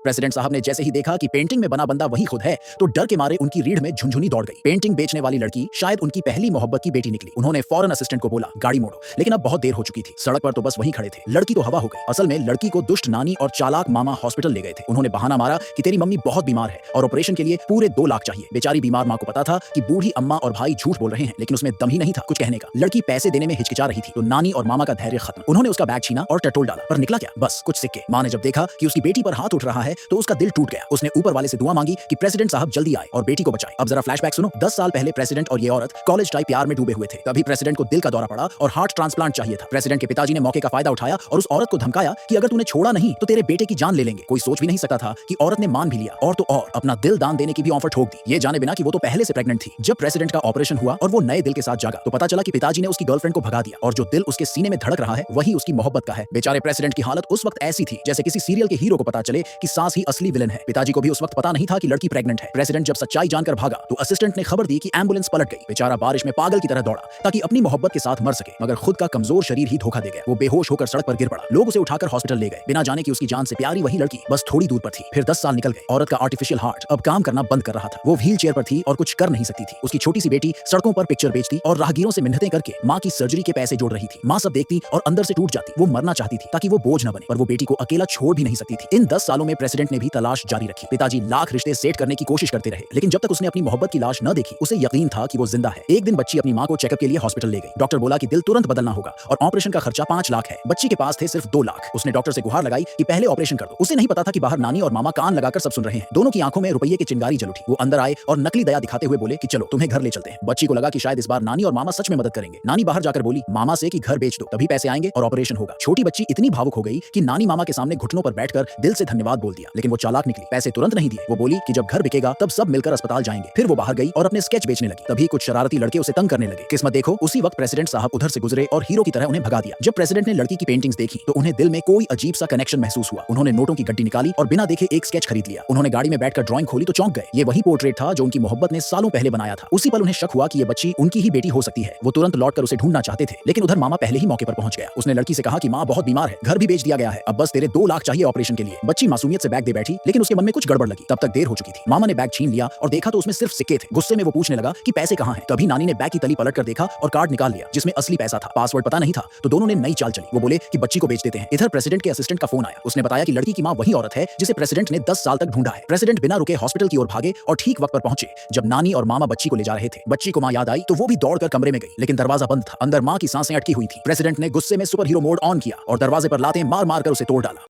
President साहब ने जैसे ही देखा कि पेंटिंग में बना बंदा वही खुद है, तो डर के मारे उनकी रीढ़ में झुनझुनी दौड़ गई। पेंटिंग बेचने वाली लड़की शायद उनकी पहली मोहब्बत की बेटी निकली। उन्होंने फौरन असिस्टेंट को बोला, गाड़ी मोड़ो, लेकिन अब बहुत देर हो चुकी थी। सड़क पर तो बस वहीं खड़े थे। लड़की तो हवा हो गई। असल में लड़की को दुष्ट नानी और चालाक मामा हॉस्पिटल ले गए थे। उन्होंने बहाना मारा कि तेरी मम्मी बहुत बीमार है और ऑपरेशन के लिए पूरे 2 लाख चाहिए। बेचारी बीमार माँ को पता था कि बूढ़ी अम्मा और भाई झूठ बोल रहे हैं, लेकिन उसमें दम ही नहीं था कुछ कहने का। लड़की पैसे देने में हिचकिचा रही थी तो नानी और मामा का धैर्य खत्म। उन्होंने उसका बैग छीना और टटोल डाला, पर निकला क्या? बस कुछ सिक्के। माँ ने जब देखा कि उसकी बेटी पर हाथ उठ रहा है तो उसका दिल टूट गया। उसने ऊपर वाले से दुआ मांगी कि प्रेसिडेंट साहब जल्दी आए और बेटी को बचाए। अब जरा फ्लैशबैक सुनो। 10 साल पहले प्रेसिडेंट और ये औरत कॉलेज टाइप प्यार में डूबे हुए थे। तभी प्रेसिडेंट को दिल का दौरा पड़ा और हार्ट ट्रांसप्लांट चाहिए था। प्रेसिडेंट के पिताजी ने मौके का फायदा उठाया और उस औरत को धमकाया कि अगर तूने छोड़ा नहीं तो तेरे बेटे की जान ले लेंगे। कोई सोच भी नहीं सकता था कि औरत ने मान भी लिया और तो और अपना दिल दान देने की भी ऑफर ठोक दी, ये जाने बिना कि वो तो पहले से प्रेग्नेंट थी। जब प्रेसिडेंट का ऑपरेशन हुआ और वो नए दिल के साथ जागा तो पता चला कि पिताजी ने उसकी गर्लफ्रेंड को भगा दिया और जो दिल उसके सीने में धड़क रहा है वही उसकी मोहब्बत का है। बेचारे प्रेसिडेंट की हालत उस वक्त ऐसी थी जैसे किसी सीरियल के हीरो को पता चले कि सास ही असली विलन है। पिताजी को भी उस वक्त पता नहीं था कि लड़की प्रेग्नेंट है। प्रेसिडेंट जब सच्चाई जानकर भागा तो असिस्टेंट ने खबर दी कि एम्बुलेंस पलट गई। बेचारा बारिश में पागल की तरह दौड़ा ताकि अपनी मोहब्बत के साथ मर सके, मगर खुद का कमजोर शरीर ही धोखा दे गया। वो बेहोश होकर सड़क पर गिर पड़ा। लोग उसे उठाकर हॉस्पिटल ले गए, बिना जाने कि उसकी जान से प्यारी वही लड़की बस थोड़ी दूर पर थी। फिर 10 साल निकल गए। औरत का आर्टिफिशियल हार्ट अब काम करना बंद कर रहा था। वो व्हील चेयर पर थी और कुछ कर नहीं सकती थी। उसकी छोटी सी बेटी सड़कों पर पिक्चर बेचती और राहगीरों से मिन्नतें करके माँ की सर्जरी के पैसे जोड़ रही थी। माँ सब देखती और अंदर से टूट जाती। वो मरना चाहती थी ताकि वो बोझ न बने, पर वो बेटी को अकेला छोड़ भी नहीं सकती थी। इन 10 सालों में प्रेसिडेंट ने भी तलाश जारी रखी। पिताजी लाख रिश्ते सेट करने की कोशिश करते रहे, लेकिन जब तक उसने अपनी मोहब्बत की लाश न देखी उसे यकीन था कि वो जिंदा है। एक दिन बच्ची अपनी माँ को चेकअप के लिए हॉस्पिटल ले गई। डॉक्टर बोला कि दिल तुरंत बदलना होगा और ऑपरेशन का खर्चा 5 लाख है। बच्ची के पास थे सिर्फ 2 लाख। उसने डॉक्टर से गुहार लगाई कि पहले ऑपरेशन कर दो। उसे नहीं पता था कि बाहर नानी और मामा कान लगाकर सब सुन रहे हैं। दोनों की आंखों में रुपये की चिंगारी जल उठी। वो अंदर आए और नकली दया दिखाते हुए बोले कि चलो तुम्हें घर ले चलते हैं। बच्ची को लगा कि शायद इस बार नानी और मामा सच में मदद करेंगे। नानी बाहर जाकर बोली मामा से कि घर बेच दो, तभी पैसे आएंगे और ऑपरेशन होगा। छोटी बच्ची इतनी भावुक हो गई कि नानी मामा के सामने घुटनों पर बैठकर दिल से धन्यवाद बोल दिया। लेकिन वो चालाक निकली, पैसे तुरंत नहीं दिए। वो बोली कि जब घर बिकेगा तब सब मिलकर अस्पताल जाएंगे। फिर वो बाहर गई और अपने स्केच बेचने लगी। तभी कुछ शरारती लड़के उसे तंग करने लगे। किस्मत देखो, उसी वक्त प्रेसिडेंट साहब उधर से गुजरे और हीरो की तरह उन्हें भगा दिया। जब प्रेसिडेंट ने लड़की की पेंटिंग्स देखी तो उन्हें दिल में कोई अजीब सा कनेक्शन महसूस हुआ। उन्होंने नोटों की गड्डी निकाली और बिना देखे एक स्केच खरीद लिया। उन्होंने गाड़ी में बैठकर ड्राइंग खोली तो चौंक गए। ये वही पोर्ट्रेट था जो उनकी मोहब्बत ने सालों पहले बनाया था। उसी पल उन्हें शक हुआ कि ये बच्ची उनकी ही बेटी हो सकती है। वो तुरंत लौटकर उसे ढूंढना चाहते थे, लेकिन उधर मामा पहले ही मौके पर पहुंच गया। उसने लड़की से कहा कि माँ बहुत बीमार है, घर भी बेच दिया गया है, अब बस तेरे 2 लाख चाहिए ऑपरेशन के लिए। बच्ची मासूमियत से बैग दे बैठी, लेकिन उसके मन में कुछ गड़बड़ लगी। तब तक देर हो चुकी थी। मामा ने बैग छीन लिया और देखा तो उसमें सिर्फ सिक्के थे। गुस्से में वो पूछने लगा कि पैसे कहाँ हैं। तभी नानी ने बैग की तली पलट कर देखा और कार्ड निकाल लिया जिसमें असली पैसा था। पासवर्ड पता नहीं था तो दोनों ने नई चाल चली। वो बोले कि बच्ची को बेच देते हैं। इधर प्रेसिडेंट के असिस्टेंट का फोन आया। उसने बताया कि लड़की की माँ वही औरत है जिसे प्रेसिडेंट ने 10 साल तक ढूंढा है। प्रेसिडेंट बिना रुके हॉस्पिटल की ओर भागे और ठीक वक्त पर पहुंचे जब नानी और मामा बच्ची को ले जा रहे थे। बच्ची को माँ याद आई तो वो भी दौड़कर कमरे में गई, लेकिन दरवाजा बंद था। अंदर माँ की सांसें अटकी हुई थी। प्रेसिडेंट ने गुस्से में सुपर हीरो मोड ऑन किया और दरवाजे पर लातें मार मार कर उसे तोड़ डाला।